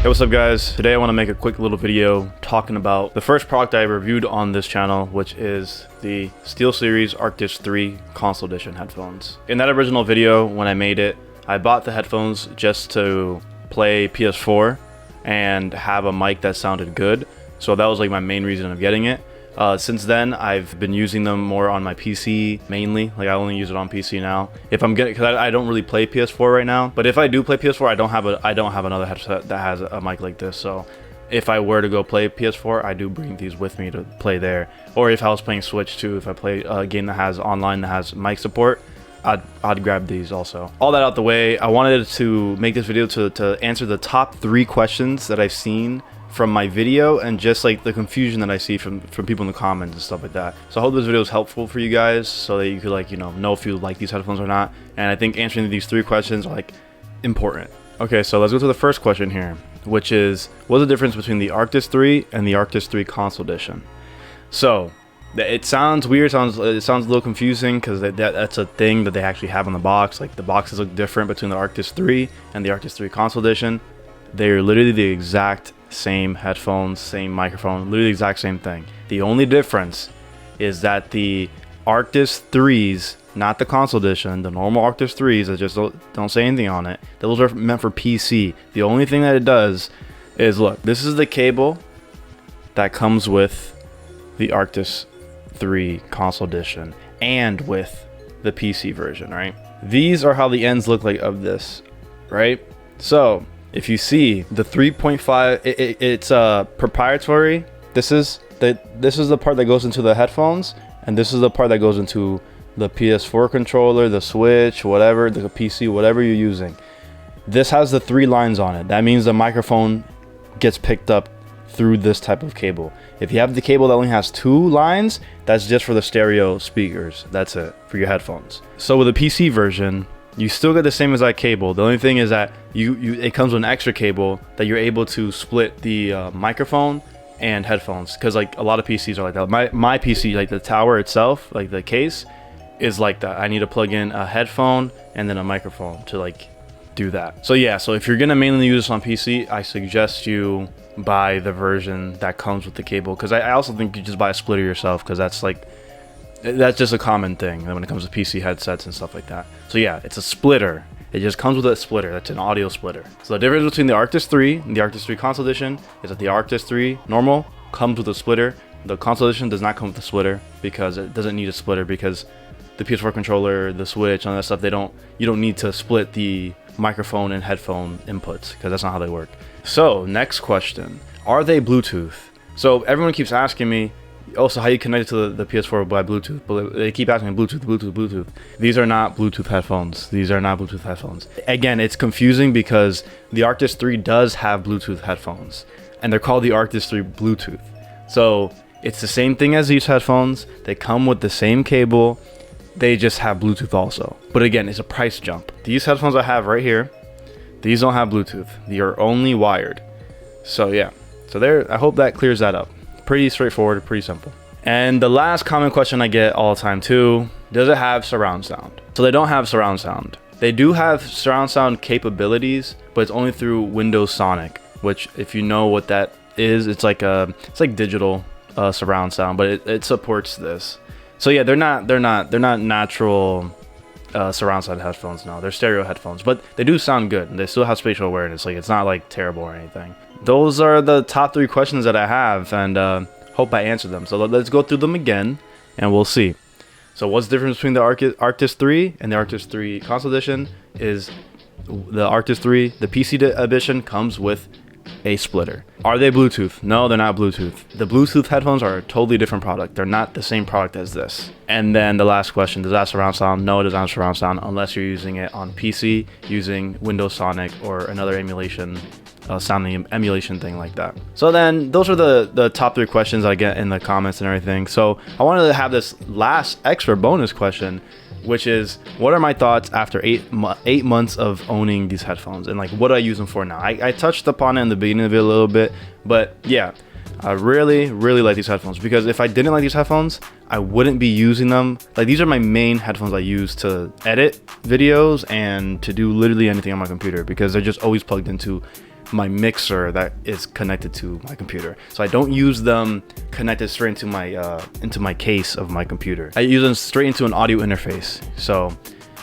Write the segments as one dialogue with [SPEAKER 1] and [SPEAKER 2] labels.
[SPEAKER 1] Hey, what's up guys? Today I want to make a quick little video talking about the first product I reviewed on this channel, which is the SteelSeries Arctis 3 Console Edition headphones. In that original video, when I made it, I bought the headphones just to play PS4 and have a mic that sounded good. So that was like my main reason of getting it. Since then, I've been using them more on my PC mainly. Like I only use it on PC now. If I'm getting, because I don't really play PS4 right now. But if I do play PS4, I don't have another headset that has a mic like this. So if I were to go play PS4, I do bring these with me to play there. Or if I was playing Switch too, if I play a game that has online that has mic support, I'd grab these also. All that out the way, I wanted to make this video to answer the top 3 questions that I've seen from my video and just like the confusion that I see from people in the comments and stuff like that. So I hope this video is helpful for you guys so that you could like, know if you like these headphones or not. And I think answering these 3 questions are like important. Okay, so let's go to the first question here, which is, what's the difference between the Arctis 3 and the Arctis 3 Console Edition? So it sounds weird, it sounds a little confusing because that's a thing that they actually have on the box. Like the boxes look different between the Arctis 3 and the Arctis 3 Console Edition. They're literally the exact same headphones, same microphone, literally the exact same thing. The only difference is that the Arctis 3s, not the Console Edition, the normal Arctis 3s that just don't say anything on it, those are meant for PC. The only thing that it does is, look, this is the cable that comes with the Arctis 3 Console Edition and with the PC version, right? These are how the ends look like of this, right? So if you see the 3.5, it's proprietary. This is the part that goes into the headphones, and this is the part that goes into the PS4 controller, the Switch, whatever, the PC, whatever you're using. This has the 3 lines on it. That means the microphone gets picked up through this type of cable. If you have the cable that only has 2 lines, that's just for the stereo speakers. That's it for your headphones. So with the PC version, you still get the same exact cable. The only thing is that it comes with an extra cable that you're able to split the microphone and headphones, because like a lot of PCs are like that. My PC, like the tower itself, like the case, is like that. I need to plug in a headphone and then a microphone to like do that. So yeah, so if you're gonna mainly use this on PC, I suggest you buy the version that comes with the cable, because I also think you just buy a splitter yourself, because that's just a common thing when it comes to PC headsets and stuff like that. So yeah, it's a splitter. It just comes with a splitter. That's an audio splitter. So the difference between the Arctis 3 and the Arctis 3 Console Edition is that the Arctis 3 normal comes with a splitter. The Console Edition does not come with a splitter because it doesn't need a splitter, because the PS4 controller, the Switch, and all that stuff, you don't need to split the microphone and headphone inputs, because that's not how they work. So next question, are they Bluetooth? So everyone keeps asking me, also, how you connect it to the PS4 by Bluetooth, but they keep asking me Bluetooth. These are not Bluetooth headphones. Again, it's confusing because the Arctis 3 does have Bluetooth headphones, and they're called the Arctis 3 Bluetooth. So it's the same thing as these headphones. They come with the same cable. They just have Bluetooth also. But again, it's a price jump. These headphones I have right here, these don't have Bluetooth. They are only wired. So yeah, so there. I hope that clears that up. Pretty straightforward, pretty simple. And the last common question I get all the time too, does it have surround sound? So they don't have surround sound. They do have surround sound capabilities, but it's only through Windows Sonic, which if you know what that is, it's like digital surround sound, but it supports this. So yeah, they're not natural surround sound headphones. No, they're stereo headphones, but they do sound good, and they still have spatial awareness. Like it's not like terrible or anything. Those are the top 3 questions that I have, and hope I answered them. So let's go through them again, and we'll see. So what's the difference between the Arctis 3 and the Arctis 3 Console Edition is the Arctis 3, the PC edition, comes with a splitter. Are they Bluetooth? No, they're not Bluetooth. The Bluetooth headphones are a totally different product. They're not the same product as this. And then the last question, does that surround sound? No, it does not surround sound unless you're using it on PC using Windows Sonic or another emulation sounding emulation thing like that. So then those are the top 3 questions I get in the comments and everything. So I wanted to have this last extra bonus question, which is, what are my thoughts after 8 months of owning these headphones, and like what do I use them for now? I touched upon it in the beginning of it a little bit, but yeah, I really like these headphones, because if I didn't like these headphones, I wouldn't be using them. Like, these are my main headphones I use to edit videos and to do literally anything on my computer, because they're just always plugged into my mixer that is connected to my computer. So I don't use them connected straight into my case of my computer. I use them straight into an audio interface. So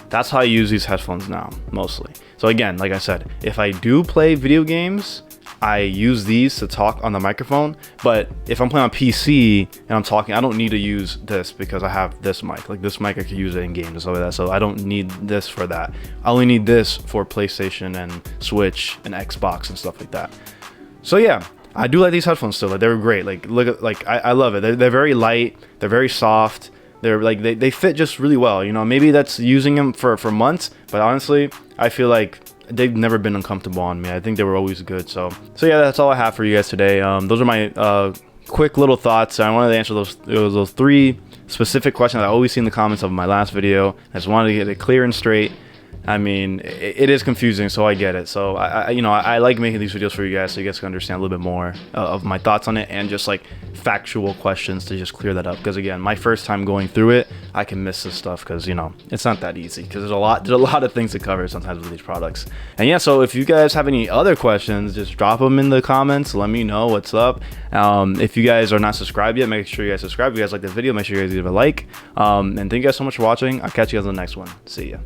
[SPEAKER 1] that's how I use these headphones now, mostly. So again, like I said, if I do play video games, I use these to talk on the microphone. But if I'm playing on PC and I'm talking, I don't need to use this because I have this mic. Like this mic, I can use it in games and stuff like that. So I don't need this for that. I only need this for PlayStation and Switch and Xbox and stuff like that. So yeah, I do like these headphones still. Like, they're great. Like, look at, like, I love it. They're very light. They're very soft. They're like, they fit just really well. You know, maybe that's using them for months, but honestly, I feel like they've never been uncomfortable on me. I think they were always good. So yeah, that's all I have for you guys today. Those are my quick little thoughts. I wanted to answer those 3 specific questions I always see in the comments of my last video. I just wanted to get it clear and straight. I mean, it is confusing, so I get it. So I like making these videos for you guys so you guys can understand a little bit more of my thoughts on it, and just like factual questions to just clear that up. Because again, my first time going through it, I can miss this stuff because, you know, it's not that easy because there's a lot of things to cover sometimes with these products. And yeah, so if you guys have any other questions, just drop them in the comments. Let me know what's up. If you guys are not subscribed yet, make sure you guys subscribe. If you guys like the video, make sure you guys give it a like. And thank you guys so much for watching. I'll catch you guys on the next one. See ya.